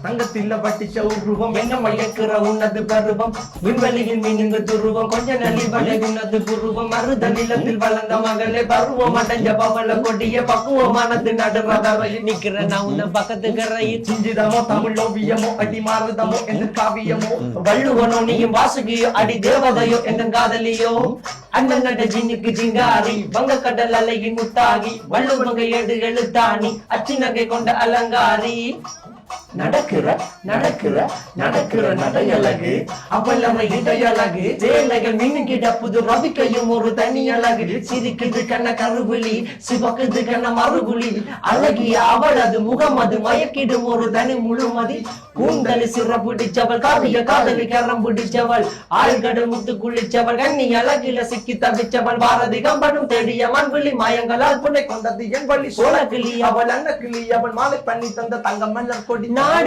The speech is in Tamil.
தங்கத்தில பட்டிச்ச உருவம் என்ன மயக்கிற உன்னது பருவம் விண்வெளியில் மீனுங்க துருவம் கொஞ்ச நலிவலை உன்னது புருவம் மருத நிலத்தில் வளர்ந்த மகளே பருவம் அடைஞ்ச பவள கொடிய பக்குவமானது நடுறதவையில் நிக்கிற நான் உன்ன பக்கத்து கரையில் சிஞ்சிதமோ தமிழ் ஓவியமோ அடி மாறுதமோ எந்த காவியமோ வள்ளுவனோ நீயும் வாசுகியோ அடி தேவதையோ எந்த காதலியோ அண்ணன் நட ஜின்னுக்கு ஜிங்காரி வங்க கடல் அலையின் முத்தாகி வள்ளுவங்க ஏடு எழுத்தாணி அச்சி நகை கொண்ட அலங்காரி நடக்கிற நடக்கிற நடக்கிற நடையழகு அவளமை இடையழகு சேலைகள் மின்னுகிட புது ரவிக்கையும் ஒரு தனி அழகு சிரிக்குது கண்ண கருவிழி சிவக்குது கண்ண மறுபுலி அழகிய அவளது முகம் அது மயக்கிடும் ஒரு தனி முழுமதி கூந்தலி சிற பிடிச்சவள் காவிய காதலி கரம் பிடிச்சவள் ஆழ்கடல் முத்து குளிச்சவள் கண்ணி அழகில சிக்கி தவிச்சவள் பாரதி கம்பனும் தேடிய மண்விழி மாயங்களால் புனை கொண்டது என் வழி சோழ கிளி அவள் அன்ன கிளி அவள் மாலை பண்ணி தந்த தங்க மல்லர் கொடி